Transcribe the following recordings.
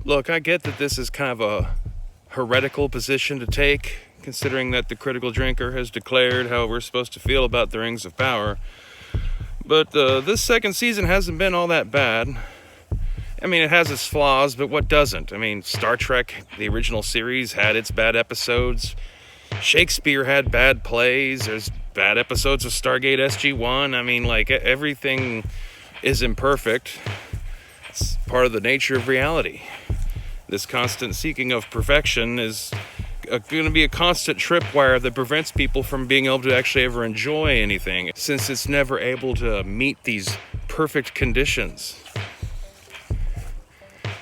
Look, I get that this is kind of a heretical position to take, considering that the Critical Drinker has declared how we're supposed to feel about the Rings of Power. But this second season hasn't been all that bad. I mean, it has its flaws, but what doesn't? I mean, Star Trek, the original series, had its bad episodes. Shakespeare had bad plays. There's bad episodes of Stargate SG-1. I mean, like, everything is imperfect. It's part of the nature of reality. This constant seeking of perfection is going to be a constant tripwire that prevents people from being able to actually ever enjoy anything, since it's never able to meet these perfect conditions.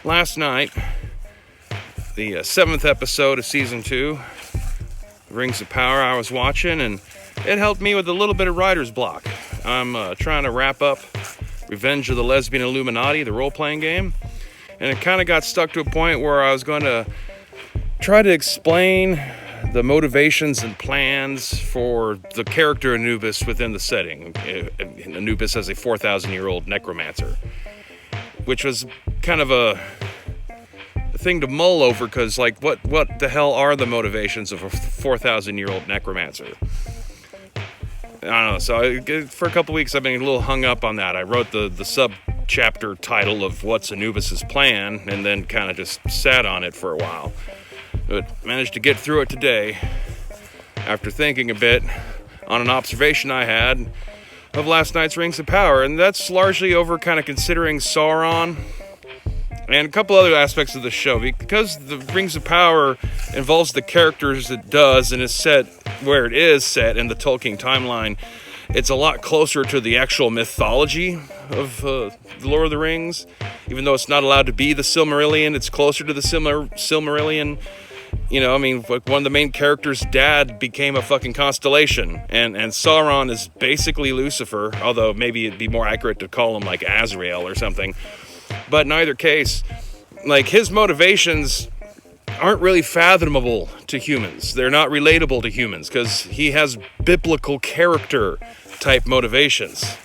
Last night, the 7th episode of Season 2, Rings of Power, I was watching, and it helped me with a little bit of writer's block. I'm trying to wrap up Revenge of the Lesbian Illuminati, the role-playing game, and it kind of got stuck to a point where I was going to try to explain the motivations and plans for the character Anubis within the setting. Anubis as a 4,000-year-old necromancer, which was kind of a thing to mull over, because, like, what the hell are the motivations of a 4,000-year-old necromancer? I don't know. So for a couple weeks, I've been a little hung up on that. I wrote the sub-chapter title of What's Anubis's Plan, and then kind of just sat on it for a while. But managed to get through it today after thinking a bit on an observation I had of last night's Rings of Power, and that's largely over kind of considering Sauron and a couple other aspects of the show. Because the Rings of Power involves the characters it does and is set where it is set in the Tolkien timeline, it's a lot closer to the actual mythology of the Lord of the Rings. Even though it's not allowed to be the Silmarillion, it's closer to the Silmarillion. You know, I mean, like, one of the main characters' dad became a fucking constellation, and Sauron is basically Lucifer, although maybe it'd be more accurate to call him like Azrael or something. But in either case, like, his motivations aren't really fathomable to humans. They're not relatable to humans, because he has biblical character type motivations.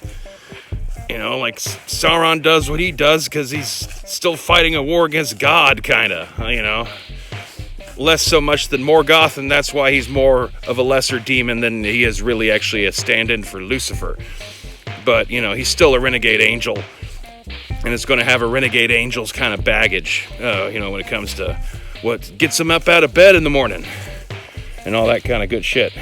You know, like, Sauron does what he does because he's still fighting a war against God, kinda, you know. Less so much than Morgoth, and that's why he's more of a lesser demon than he is really actually a stand-in for Lucifer. But, you know, he's still a renegade angel, and it's going to have a renegade angel's kind of baggage, you know, when it comes to what gets him up out of bed in the morning, and all that kind of good shit.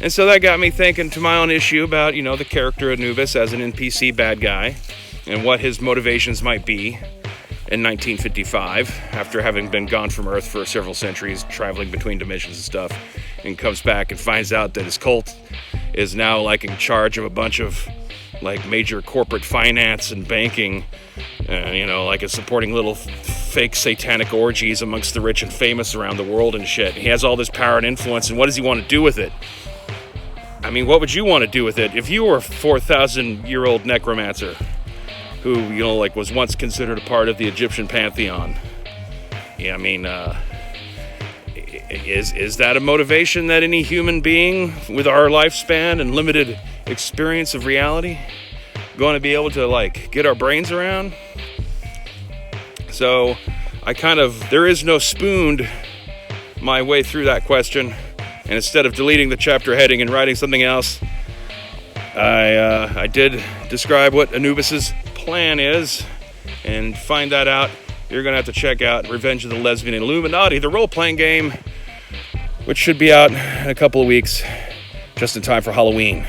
And so that got me thinking to my own issue about, you know, the character Anubis as an NPC bad guy, and what his motivations might be in 1955, after having been gone from Earth for several centuries, traveling between dimensions and stuff, and comes back and finds out that his cult is now, like, in charge of a bunch of, like, major corporate finance and banking, you know, like, it's supporting little fake satanic orgies amongst the rich and famous around the world and shit. He has all this power and influence, and what does he want to do with it? I mean, what would you want to do with it if you were a 4,000-year-old necromancer who, you know, like, was once considered a part of the Egyptian pantheon? Yeah, I mean, is that a motivation that any human being with our lifespan and limited experience of reality going to be able to, like, get our brains around? So there is no spooned my way through that question, and instead of deleting the chapter heading and writing something else, I did describe what Anubis's plan is, and find that out, you're gonna have to check out Revenge of the Lesbian Illuminati, the role-playing game, which should be out in a couple of weeks, just in time for Halloween.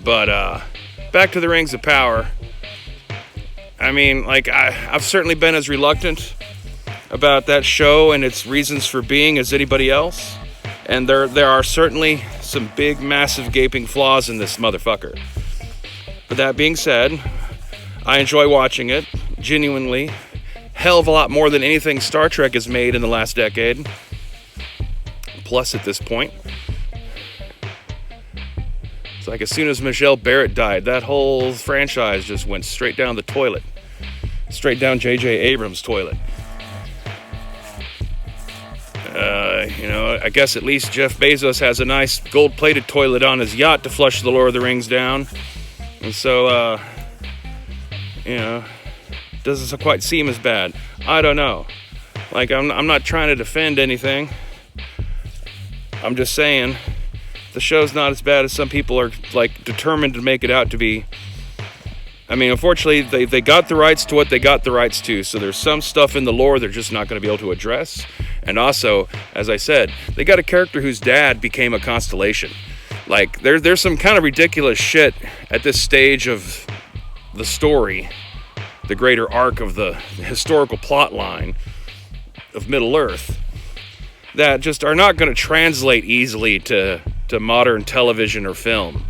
But back to the Rings of Power. I mean, like, I've certainly been as reluctant about that show and its reasons for being as anybody else, and there are certainly some big, massive, gaping flaws in this motherfucker. But that being said, I enjoy watching it, genuinely. Hell of a lot more than anything Star Trek has made in the last decade. Plus, at this point, it's like as soon as Michelle Barrett died, that whole franchise just went straight down the toilet. Straight down J.J. Abrams' toilet. You know, I guess at least Jeff Bezos has a nice gold-plated toilet on his yacht to flush the Lord of the Rings down. And so, you know, doesn't quite seem as bad. I don't know. Like, I'm not trying to defend anything. I'm just saying the show's not as bad as some people are like determined to make it out to be. I mean, unfortunately, they got the rights to what they got the rights to, so there's some stuff in the lore they're just not going to be able to address. And also, as I said, they got a character whose dad became a constellation. Like, there's some kind of ridiculous shit at this stage of the story, the greater arc of the historical plot line of Middle-earth, that just are not going to translate easily to modern television or film.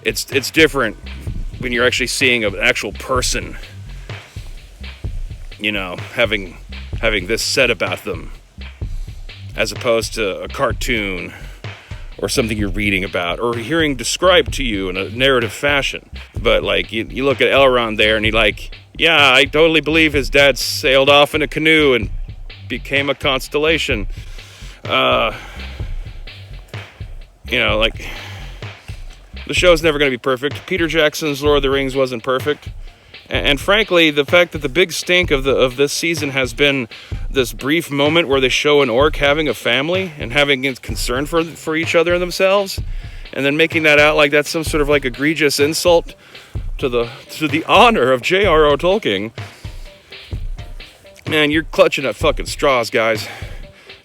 It's different when you're actually seeing an actual person, you know, having this said about them, as opposed to a cartoon or something you're reading about or hearing described to you in a narrative fashion. But like you look at Elrond there and yeah, I totally believe his dad sailed off in a canoe and became a constellation. You know, like, the show's never going to be perfect. Peter Jackson's Lord of the Rings wasn't perfect. And frankly, the fact that the big stink of this season has been this brief moment where they show an orc having a family and having concern for each other and themselves, and then making that out like that's some sort of like egregious insult to the honor of J.R.R. Tolkien. Man, you're clutching at fucking straws, guys.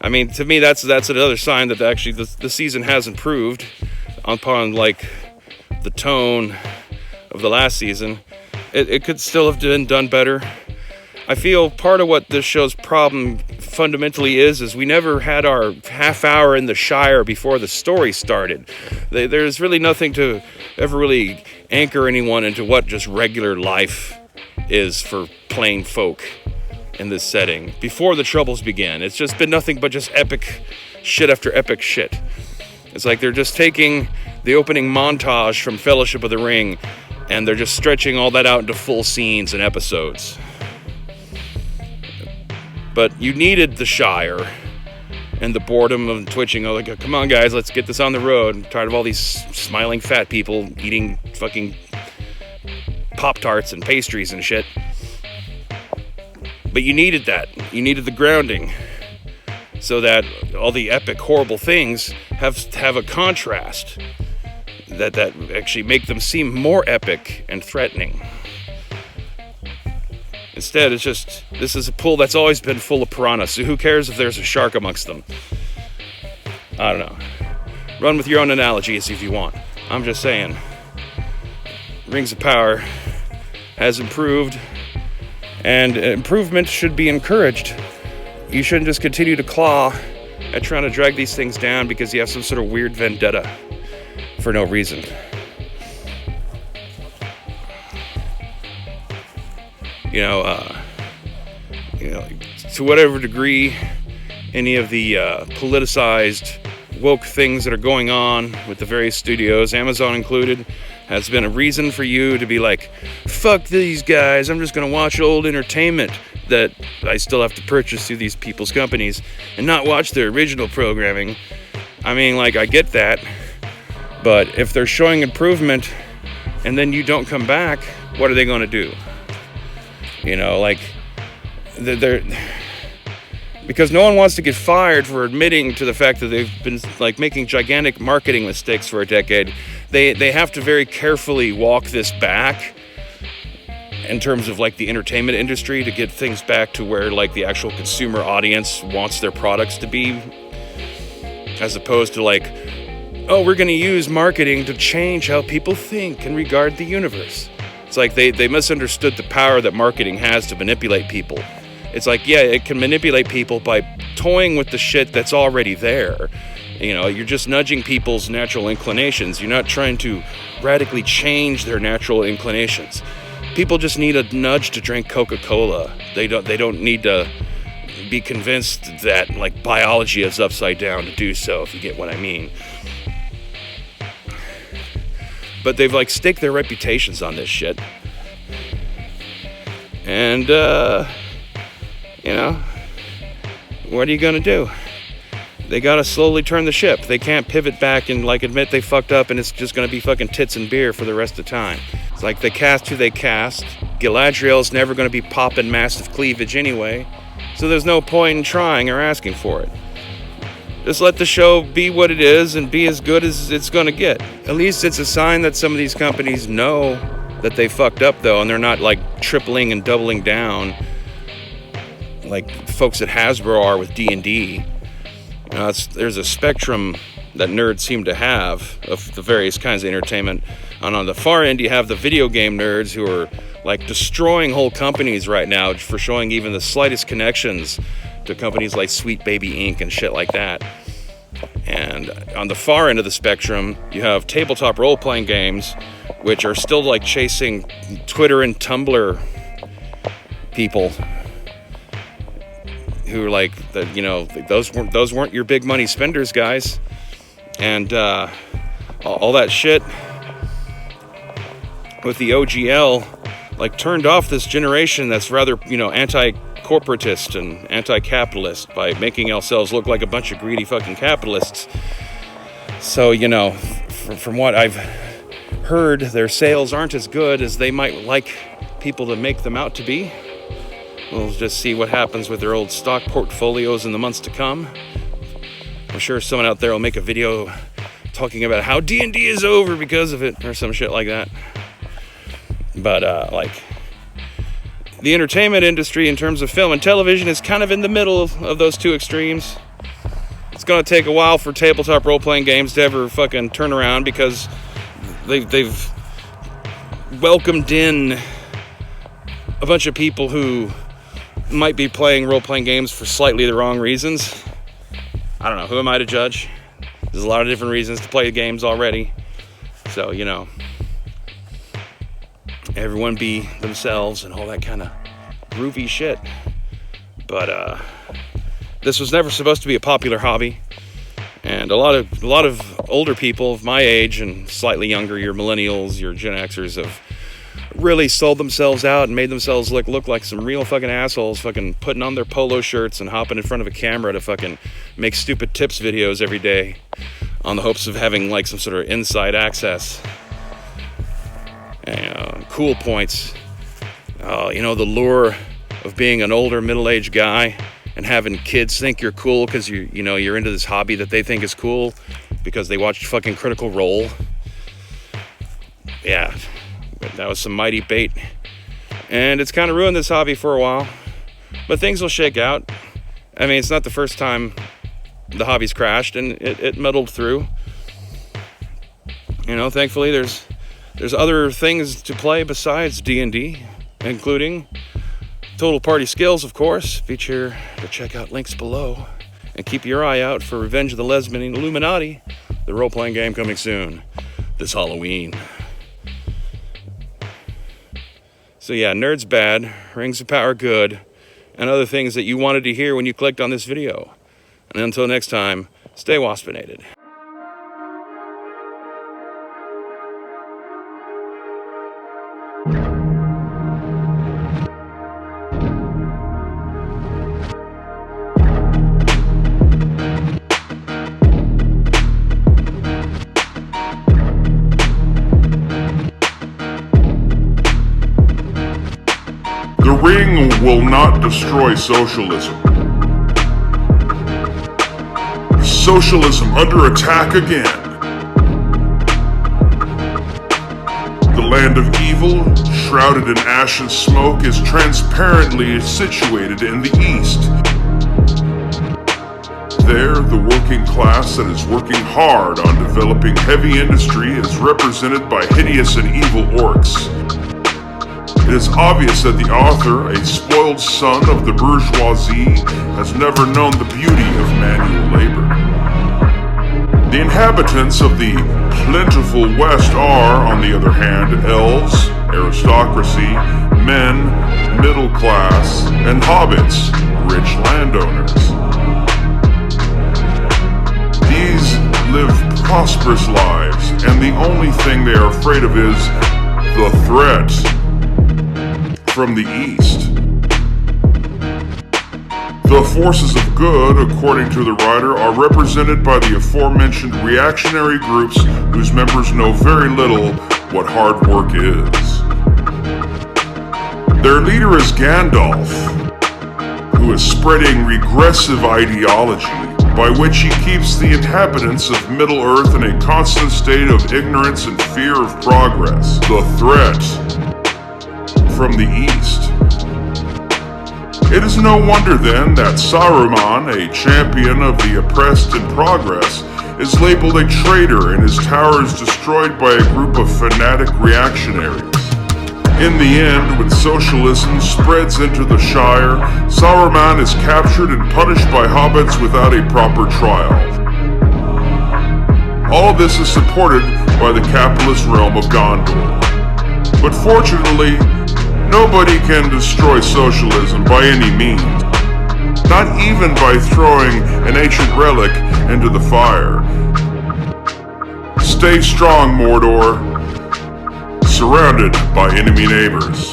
I mean, to me, that's another sign that actually the season has improved upon like the tone of the last season. It could still have been done better. I feel part of what this show's problem fundamentally is we never had our half hour in the Shire before the story started. There's really nothing to ever really anchor anyone into what just regular life is for plain folk in this setting before the troubles began. It's just been nothing but just epic shit after epic shit. It's like they're just taking the opening montage from Fellowship of the Ring and they're just stretching all that out into full scenes and episodes. But you needed the Shire and the boredom of twitching. Oh, like, come on, guys, let's get this on the road. I'm tired of all these smiling fat people eating fucking Pop-Tarts and pastries and shit. But you needed that. You needed the grounding so that all the epic, horrible things have a contrast that actually make them seem more epic and threatening. Instead, it's just, this is a pool that's always been full of piranhas, so who cares if there's a shark amongst them? I don't know. Run with your own analogies if you want. I'm just saying, Rings of Power has improved, and improvement should be encouraged. You shouldn't just continue to claw at trying to drag these things down because you have some sort of weird vendetta for no reason. You know, to whatever degree any of the politicized woke things that are going on with the various studios, Amazon included, has been a reason for you to be like, fuck these guys, I'm just gonna watch old entertainment that I still have to purchase through these people's companies and not watch their original programming. I mean, like, I get that, but if they're showing improvement and then you don't come back, what are they gonna do? You know, like, they're because no one wants to get fired for admitting to the fact that they've been like making gigantic marketing mistakes for a decade. They have to very carefully walk this back in terms of like the entertainment industry to get things back to where like the actual consumer audience wants their products to be, as opposed to like, oh, we're going to use marketing to change how people think and regard the universe. It's like they misunderstood the power that marketing has to manipulate people. It's like, yeah, it can manipulate people by toying with the shit that's already there. You know, you're just nudging people's natural inclinations. You're not trying to radically change their natural inclinations. People just need a nudge to drink Coca-Cola. They don't need to be convinced that like biology is upside down to do so, if you get what I mean. But they've like staked their reputations on this shit. And you know, what are you gonna do? They gotta slowly turn the ship. They can't pivot back and like admit they fucked up and it's just gonna be fucking tits and beer for the rest of the time. It's like they cast who they cast. Galadriel's never going to be popping massive cleavage anyway, so there's no point in trying or asking for it. Just let the show be what it is and be as good as it's going to get. At least it's a sign that some of these companies know that they fucked up, though, and they're not like tripling and doubling down like folks at Hasbro are with D&D. There's a spectrum that nerds seem to have of the various kinds of entertainment. And on the far end, you have the video game nerds who are like destroying whole companies right now for showing even the slightest connections to companies like Sweet Baby Inc. and shit like that. And on the far end of the spectrum, you have tabletop role-playing games, which are still like chasing Twitter and Tumblr people who are like, those weren't your big money spenders, guys. And all that shit with the OGL like turned off this generation that's rather, anti-corporatist and anti-capitalist by making ourselves look like a bunch of greedy fucking capitalists. So, from what I've heard, their sales aren't as good as they might like people to make them out to be. We'll just see what happens with their old stock portfolios in the months to come. I'm sure someone out there will make a video talking about how D&D is over because of it or some shit like that. But the entertainment industry in terms of film and television is kind of in the middle of those two extremes. It's going to take a while for tabletop role-playing games to ever fucking turn around because they've welcomed in a bunch of people who might be playing role-playing games for slightly the wrong reasons. I don't know, who am I to judge? There's a lot of different reasons to play games already. So, everyone be themselves and all that kind of groovy shit. But this was never supposed to be a popular hobby. And a lot of older people of my age and slightly younger, your millennials, your Gen Xers, have really sold themselves out and made themselves look like some real fucking assholes, fucking putting on their polo shirts and hopping in front of a camera to fucking make stupid tips videos every day on the hopes of having like some sort of inside access. Cool points. The lure of being an older middle-aged guy and having kids think you're cool because you're into this hobby that they think is cool because they watched fucking Critical Role. Yeah. That was some mighty bait, and it's kind of ruined this hobby for a while, but things will shake out. I mean, it's not the first time the hobby's crashed, and it muddled through. Thankfully there's other things to play besides D&D, including Total Party Skills, of course. Be sure to check out links below, and keep your eye out for Revenge of the Lesbian Illuminati, the role-playing game coming soon this Halloween. So yeah, nerds bad, Rings of Power good, and other things that you wanted to hear when you clicked on this video. And until next time, stay waspinated. The ring will not destroy socialism. Socialism under attack again. The land of evil, shrouded in ash and smoke, is transparently situated in the east. There, the working class that is working hard on developing heavy industry is represented by hideous and evil orcs. It is obvious that the author, a spoiled son of the bourgeoisie, has never known the beauty of manual labor. The inhabitants of the plentiful West are, on the other hand, elves, aristocracy, men, middle class, and hobbits, rich landowners. These live prosperous lives, and the only thing they are afraid of is the threat from the east. The forces of good, according to the writer, are represented by the aforementioned reactionary groups whose members know very little what hard work is. Here is Gandalf, who is spreading regressive ideology by which he keeps the inhabitants of Middle-earth in a constant state of ignorance and fear of progress. The threat from the east. It is no wonder then that Saruman, a champion of the oppressed and progress, is labeled a traitor and his towers destroyed by a group of fanatic reactionaries. In the end, when socialism spreads into the Shire, Saruman is captured and punished by hobbits without a proper trial. All this is supported by the capitalist realm of Gondor. But fortunately, nobody can destroy socialism by any means, not even by throwing an ancient relic into the fire. Stay strong, Mordor, surrounded by enemy neighbors.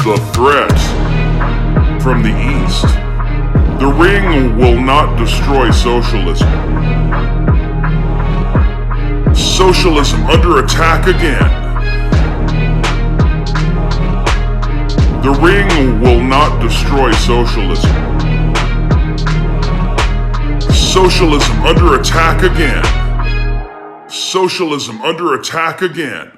The threat from the east. The ring will not destroy socialism. Socialism under attack again. The ring will not destroy socialism. Socialism under attack again. Socialism under attack again.